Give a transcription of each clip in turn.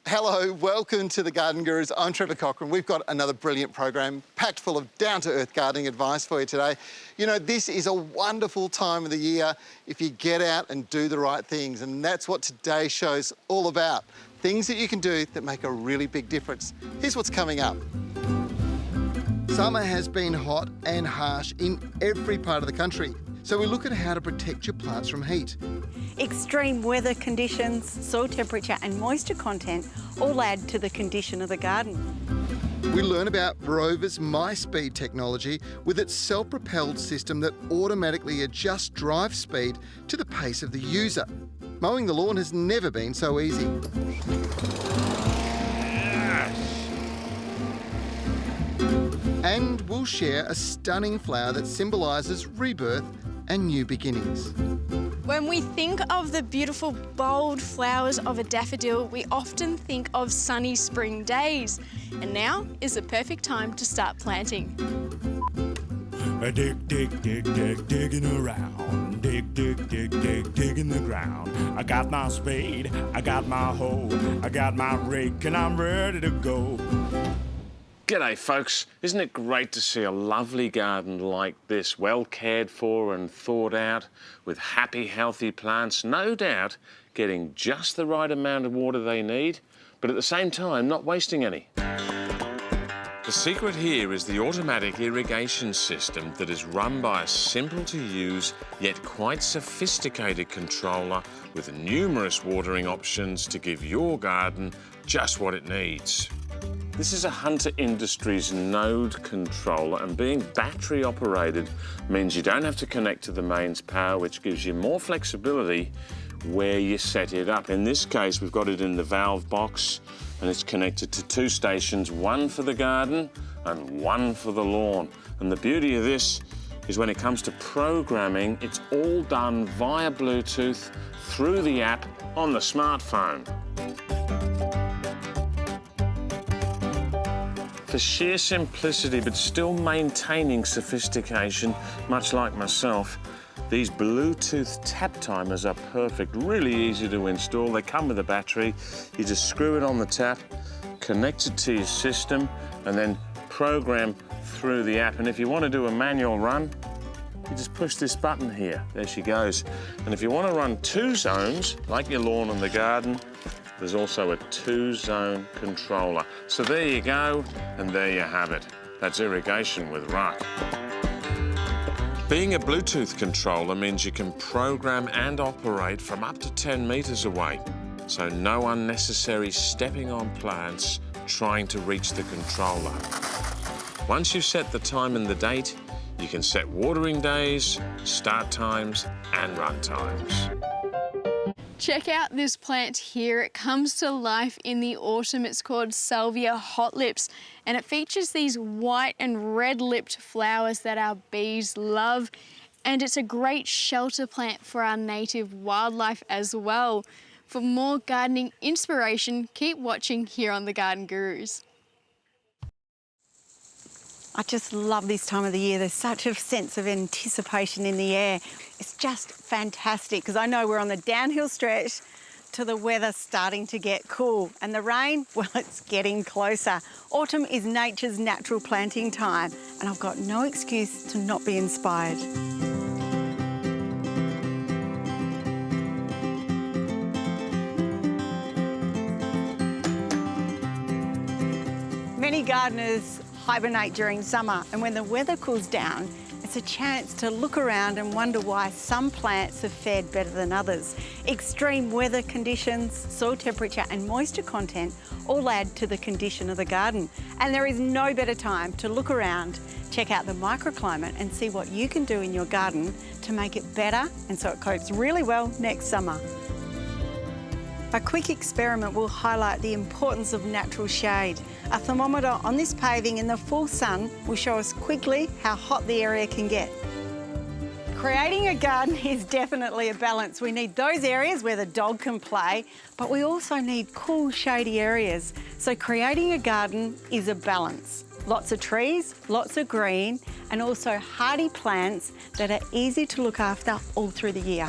Hello, welcome to the Garden Gurus. I'm Trevor Cochran. We've got another brilliant program packed full of down-to-earth gardening advice for you today. You know, this is a wonderful time of the year if you get out and do the right things, and that's what today's show's all about. Things that you can do that make a really big difference. Here's what's coming up. Summer has been hot and harsh in every part of the country, so we look at how to protect your plants from heat. Extreme weather conditions, soil temperature and moisture content all add to the condition of the garden. We learn about Rover's MySpeed technology with its self-propelled system that automatically adjusts drive speed to the pace of the user. Mowing the lawn has never been so easy. And we'll share a stunning flower that symbolises rebirth and new beginnings. When we think of the beautiful, bold flowers of a daffodil, we often think of sunny spring days. And now is the perfect time to start planting. Dig, dig, dig, dig, digging around. Dig, dig, dig, dig, digging the ground. I got my spade, I got my hoe, I got my rake, and I'm ready to go. G'day folks, isn't it great to see a lovely garden like this, well cared for and thought out, with happy, healthy plants, no doubt getting just the right amount of water they need, but at the same time not wasting any. The secret here is the automatic irrigation system that is run by a simple to use yet quite sophisticated controller with numerous watering options to give your garden just what it needs. This is a Hunter Industries node controller, and being battery operated means you don't have to connect to the mains power, which gives you more flexibility where you set it up. In this case, we've got it in the valve box and it's connected to two stations, one for the garden and one for the lawn. And the beauty of this is when it comes to programming, it's all done via Bluetooth through the app on the smartphone. For sheer simplicity, but still maintaining sophistication, much like myself, these Bluetooth tap timers are perfect, really easy to install. They come with a battery. You just screw it on the tap, connect it to your system, and then program through the app. And if you want to do a manual run, you just push this button here. There she goes. And if you want to run 2 zones, like your lawn and the garden, there's also a 2-zone controller. So there you go, and there you have it. That's irrigation with Ruck. Being a Bluetooth controller means you can program and operate from up to 10 metres away. So no unnecessary stepping on plants trying to reach the controller. Once you've set the time and the date, you can set watering days, start times and run times. Check out this plant here. It comes to life in the autumn. It's called Salvia hot lips, and it features these white and red-lipped flowers that our bees love. And it's a great shelter plant for our native wildlife as well. For more gardening inspiration, keep watching here on The Garden Gurus. I just love this time of the year. There's such a sense of anticipation in the air. It's just fantastic because I know we're on the downhill stretch to the weather starting to get cool. And the rain, well, it's getting closer. Autumn is nature's natural planting time, and I've got no excuse to not be inspired. Many gardeners hibernate during summer, and when the weather cools down, it's a chance to look around and wonder why some plants have fared better than others. Extreme weather conditions, soil temperature and moisture content all add to the condition of the garden. And there is no better time to look around, check out the microclimate and see what you can do in your garden to make it better and so it copes really well next summer. A quick experiment will highlight the importance of natural shade. A thermometer on this paving in the full sun will show us quickly how hot the area can get. Creating a garden is definitely a balance. We need those areas where the dog can play, but we also need cool, shady areas. So creating a garden is a balance. Lots of trees, lots of green, and also hardy plants that are easy to look after all through the year.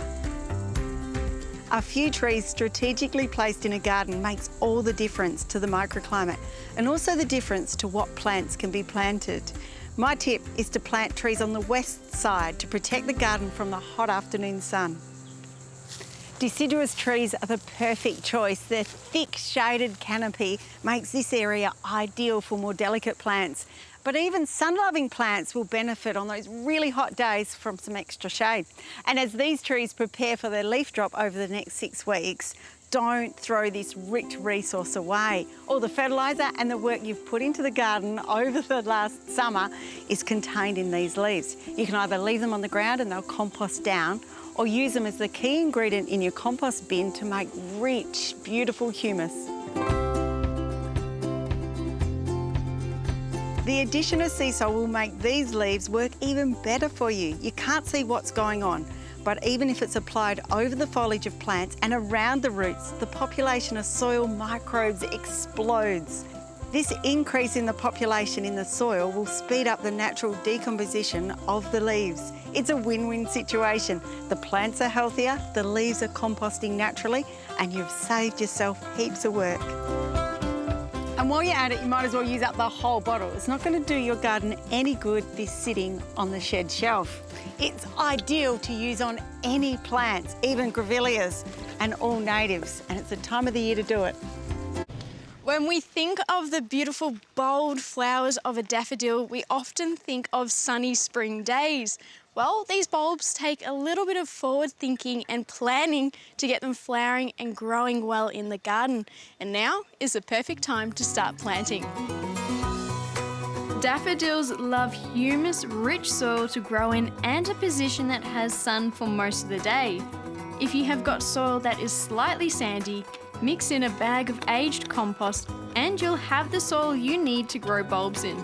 A few trees strategically placed in a garden makes all the difference to the microclimate and also the difference to what plants can be planted. My tip is to plant trees on the west side to protect the garden from the hot afternoon sun. Deciduous trees are the perfect choice. Their thick shaded canopy makes this area ideal for more delicate plants. But even sun-loving plants will benefit on those really hot days from some extra shade. And as these trees prepare for their leaf drop over the next 6 weeks, don't throw this rich resource away. All the fertiliser and the work you've put into the garden over the last summer is contained in these leaves. You can either leave them on the ground and they'll compost down, or use them as the key ingredient in your compost bin to make rich, beautiful humus. The addition of sea salt will make these leaves work even better for you. You can't see what's going on, but even if it's applied over the foliage of plants and around the roots, the population of soil microbes explodes. This increase in the population in the soil will speed up the natural decomposition of the leaves. It's a win-win situation. The plants are healthier, the leaves are composting naturally, and you've saved yourself heaps of work. And while you're at it, you might as well use up the whole bottle. It's not going to do your garden any good this sitting on the shed shelf. It's ideal to use on any plants, even grevilleas and all natives, and it's the time of the year to do it. When we think of the beautiful, bold flowers of a daffodil, we often think of sunny spring days. Well, these bulbs take a little bit of forward thinking and planning to get them flowering and growing well in the garden. And now is the perfect time to start planting. Daffodils love humus-rich soil to grow in and a position that has sun for most of the day. If you have got soil that is slightly sandy, mix in a bag of aged compost and you'll have the soil you need to grow bulbs in.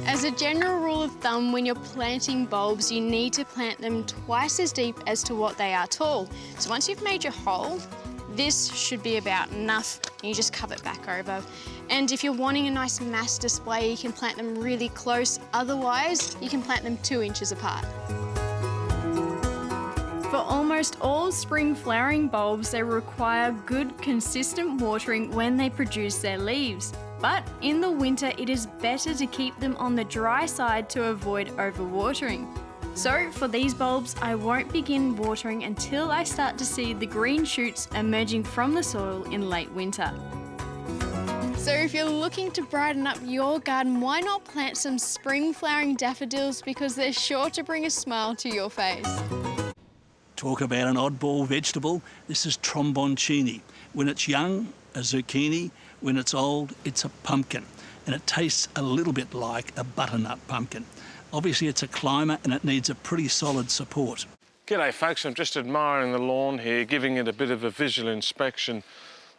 As a general rule of thumb, when you're planting bulbs, you need to plant them twice as deep as to what they are tall. So once you've made your hole, this should be about enough, and you just cover it back over. And if you're wanting a nice mass display, you can plant them really close. Otherwise, you can plant them 2 inches apart. For almost all spring flowering bulbs, they require good, consistent watering when they produce their leaves. But in the winter, it is better to keep them on the dry side to avoid overwatering. So for these bulbs, I won't begin watering until I start to see the green shoots emerging from the soil in late winter. So if you're looking to brighten up your garden, why not plant some spring flowering daffodils, because they're sure to bring a smile to your face. Talk about an oddball vegetable, this is tromboncini. When it's young, a zucchini. When it's old, it's a pumpkin. And it tastes a little bit like a butternut pumpkin. Obviously, it's a climber and it needs a pretty solid support. G'day folks, I'm just admiring the lawn here, giving it a bit of a visual inspection.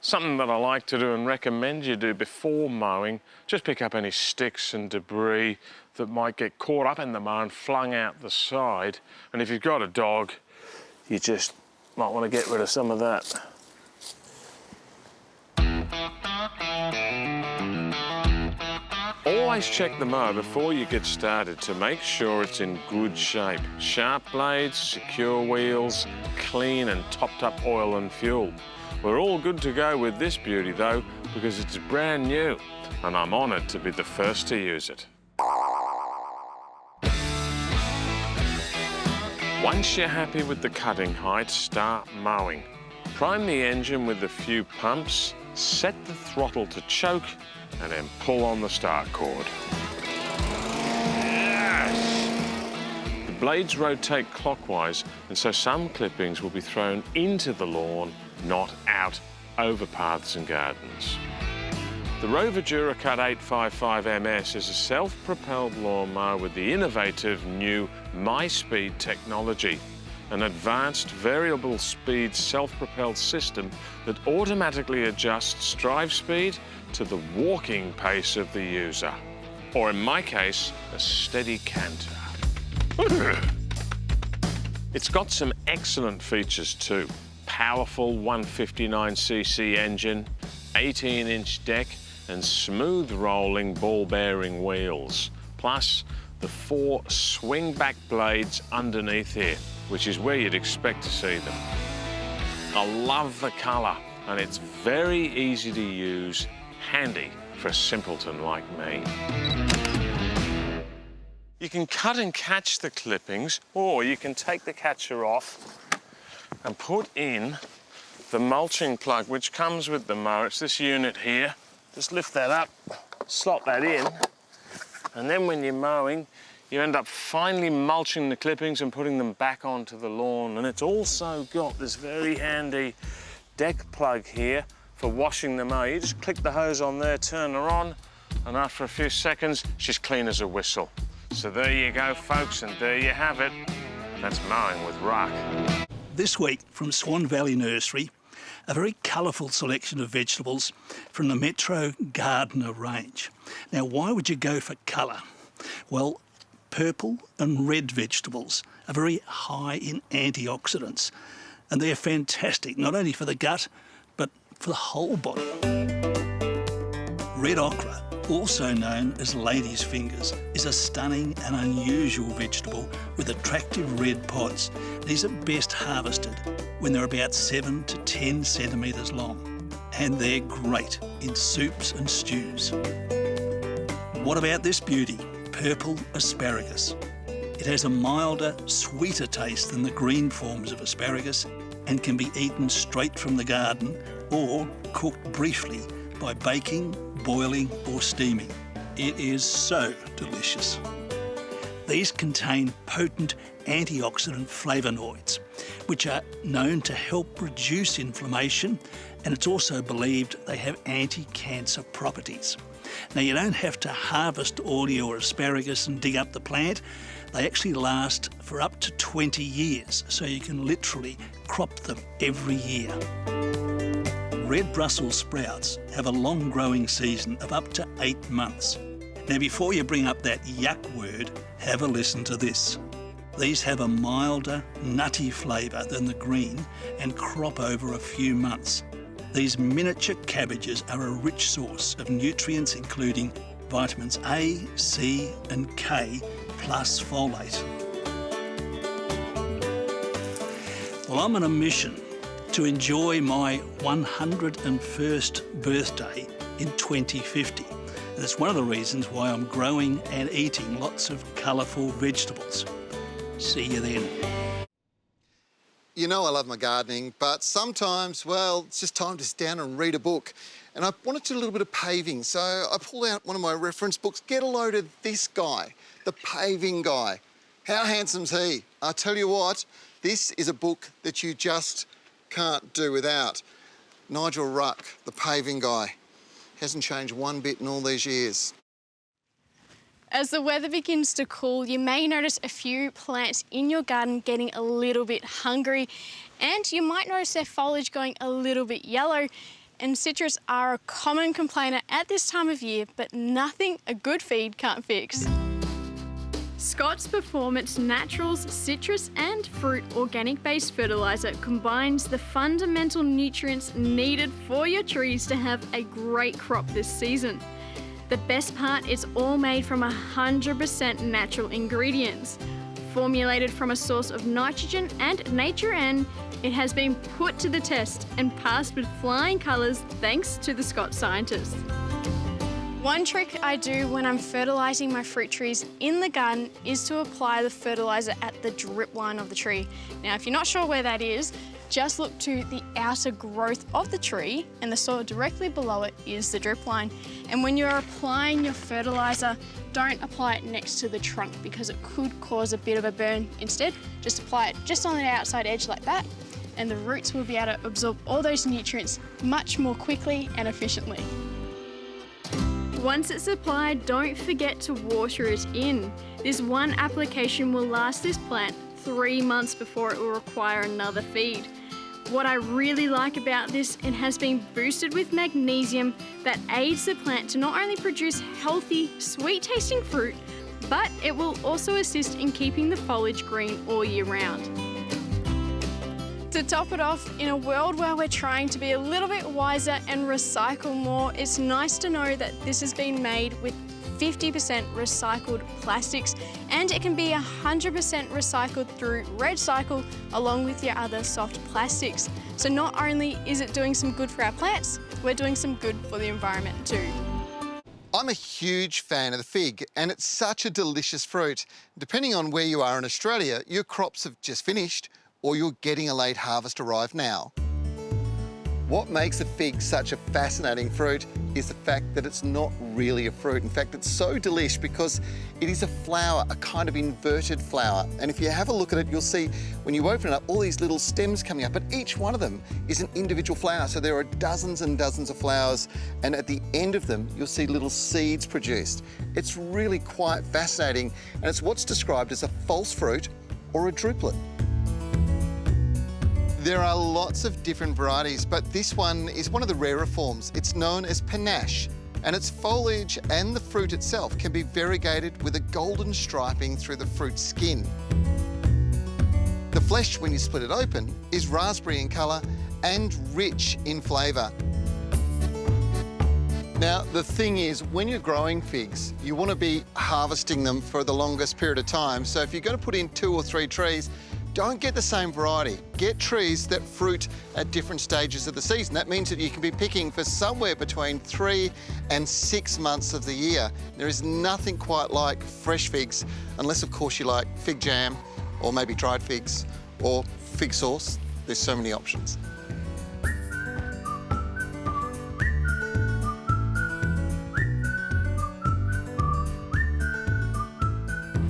Something that I like to do and recommend you do before mowing, just pick up any sticks and debris that might get caught up in the mow and flung out the side. And if you've got a dog, you just might want to get rid of some of that. Always check the mower before you get started to make sure it's in good shape. Sharp blades, secure wheels, clean and topped up oil and fuel. We're all good to go with this beauty though, because it's brand new and I'm honoured to be the first to use it. Once you're happy with the cutting height, start mowing. Prime the engine with a few pumps, set the throttle to choke, and then pull on the start cord. Yes! The blades rotate clockwise, and so some clippings will be thrown into the lawn, not out over paths and gardens. The Rover DuraCut 855 MS is a self-propelled lawnmower with the innovative new MySpeed technology, an advanced variable speed self-propelled system that automatically adjusts drive speed to the walking pace of the user, or in my case, a steady canter. It's got some excellent features too. Powerful 159cc engine, 18-inch deck, and smooth rolling ball bearing wheels. Plus the 4 swing back blades underneath here, which is where you'd expect to see them. I love the colour, and it's very easy to use, handy for a simpleton like me. You can cut and catch the clippings, or you can take the catcher off and put in the mulching plug, which comes with the mower. It's this unit here. Just lift that up, slot that in, and then when you're mowing, you end up finally mulching the clippings and putting them back onto the lawn. And it's also got this very handy deck plug here for washing the mower. You just click the hose on there, turn her on, and after a few seconds, she's clean as a whistle. So there you go, folks, and there you have it. That's mowing with Ruck. This week from Swan Valley Nursery, a very colourful selection of vegetables from the Metro Gardener range. Now, why would you go for colour? Well, purple and red vegetables are very high in antioxidants, and they're fantastic, not only for the gut, but for the whole body. Red okra, also known as lady's fingers, is a stunning and unusual vegetable with attractive red pods. These are best harvested when they're about 7 to 10 centimetres long, and they're great in soups and stews. What about this beauty? Purple asparagus. It has a milder, sweeter taste than the green forms of asparagus and can be eaten straight from the garden or cooked briefly by baking, boiling or steaming. It is so delicious. These contain potent antioxidant flavonoids, which are known to help reduce inflammation, and it's also believed they have anti-cancer properties. Now, you don't have to harvest all your asparagus and dig up the plant. They actually last for up to 20 years, so you can literally crop them every year. Red Brussels sprouts have a long growing season of up to 8 months. Now, before you bring up that yuck word, have a listen to this. These have a milder, nutty flavour than the green and crop over a few months. These miniature cabbages are a rich source of nutrients including vitamins A, C and K plus folate. Well, I'm on a mission to enjoy my 101st birthday in 2050. And it's one of the reasons why I'm growing and eating lots of colourful vegetables. See you then. You know I love my gardening, but sometimes, well, it's just time to sit down and read a book. And I wanted to do a little bit of paving, so I pulled out one of my reference books. Get a load of this guy, the paving guy. How handsome's he? I tell you what, this is a book that you just can't do without. Nigel Ruck, the paving guy. Hasn't changed one bit in all these years. As the weather begins to cool, you may notice a few plants in your garden getting a little bit hungry, and you might notice their foliage going a little bit yellow. And citrus are a common complainer at this time of year, but nothing a good feed can't fix. Scott's Performance Naturals Citrus and Fruit Organic-based fertiliser combines the fundamental nutrients needed for your trees to have a great crop this season. The best part, it's all made from 100% natural ingredients. Formulated from a source of nitrogen and nature, and it has been put to the test and passed with flying colours thanks to the Scott scientists. One trick I do when I'm fertilising my fruit trees in the garden is to apply the fertiliser at the drip line of the tree. Now, if you're not sure where that is, just look to the outer growth of the tree, and the soil directly below it is the drip line. And when you're applying your fertiliser, don't apply it next to the trunk because it could cause a bit of a burn. Instead, just apply it just on the outside edge like that, and the roots will be able to absorb all those nutrients much more quickly and efficiently. Once it's applied, don't forget to water it in. This one application will last this plant 3 months before it will require another feed. What I really like about this, it has been boosted with magnesium that aids the plant to not only produce healthy, sweet-tasting fruit, but it will also assist in keeping the foliage green all year round. To top it off, in a world where we're trying to be a little bit wiser and recycle more, it's nice to know that this has been made with 50% recycled plastics, and it can be 100% recycled through RedCycle along with your other soft plastics. So not only is it doing some good for our plants, we're doing some good for the environment too. I'm a huge fan of the fig, and it's such a delicious fruit. Depending on where you are in Australia, your crops have just finished or you're getting a late harvest arrive now. What makes a fig such a fascinating fruit is the fact that it's not really a fruit. In fact, it's so delish because it is a flower, a kind of inverted flower. And if you have a look at it, you'll see when you open it up, all these little stems coming up, but each one of them is an individual flower. So there are dozens and dozens of flowers, and at the end of them, you'll see little seeds produced. It's really quite fascinating, and it's what's described as a false fruit or a druplet. There are lots of different varieties, but this one is one of the rarer forms. It's known as panache, and its foliage and the fruit itself can be variegated with a golden striping through the fruit skin. The flesh, when you split it open, is raspberry in colour and rich in flavour. Now, the thing is, when you're growing figs, you want to be harvesting them for the longest period of time. So if you're going to put in 2 or 3 trees, don't get the same variety. Get trees that fruit at different stages of the season. That means that you can be picking for somewhere between 3 and 6 months of the year. There is nothing quite like fresh figs, unless of course you like fig jam, or maybe dried figs, or fig sauce. There's so many options.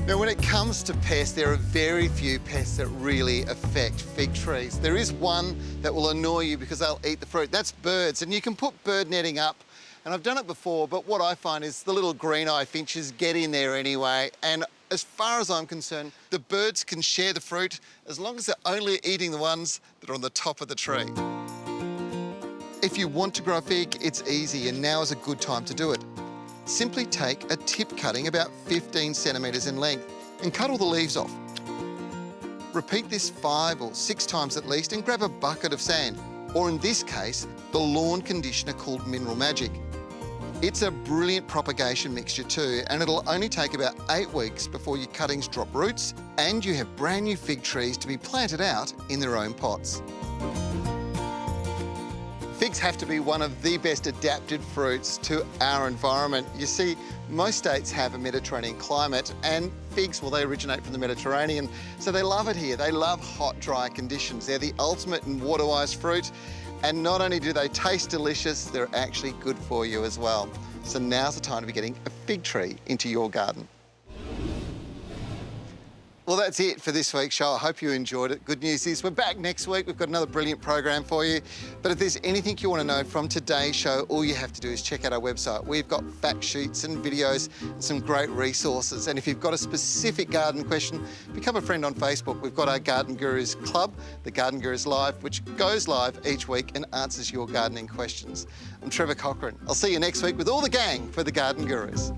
Now, when it comes to pests, there are very few pests that really affect fig trees. There is one that will annoy you because they'll eat the fruit. That's birds, and you can put bird netting up, and I've done it before, but what I find is the little green-eye finches get in there anyway, and as far as I'm concerned, the birds can share the fruit as long as they're only eating the ones that are on the top of the tree. If you want to grow a fig, it's easy, and now is a good time to do it. Simply take a tip cutting about 15 centimetres in length and cut all the leaves off. Repeat this 5 or 6 times at least and grab a bucket of sand, or in this case, the lawn conditioner called Mineral Magic. It's a brilliant propagation mixture too, and it'll only take about 8 weeks before your cuttings drop roots and you have brand new fig trees to be planted out in their own pots. Figs have to be one of the best adapted fruits to our environment. You see, most states have a Mediterranean climate, and figs, well, they originate from the Mediterranean, so they love it here. They love hot, dry conditions. They're the ultimate in water-wise fruit, and not only do they taste delicious, they're actually good for you as well. So now's the time to be getting a fig tree into your garden. Well, that's it for this week's show. I hope you enjoyed it. Good news is we're back next week. We've got another brilliant program for you. But if there's anything you want to know from today's show, all you have to do is check out our website. We've got fact sheets and videos and some great resources. And if you've got a specific garden question, become a friend on Facebook. We've got our Garden Gurus Club, the Garden Gurus Live, which goes live each week and answers your gardening questions. I'm Trevor Cochran. I'll see you next week with all the gang for the Garden Gurus.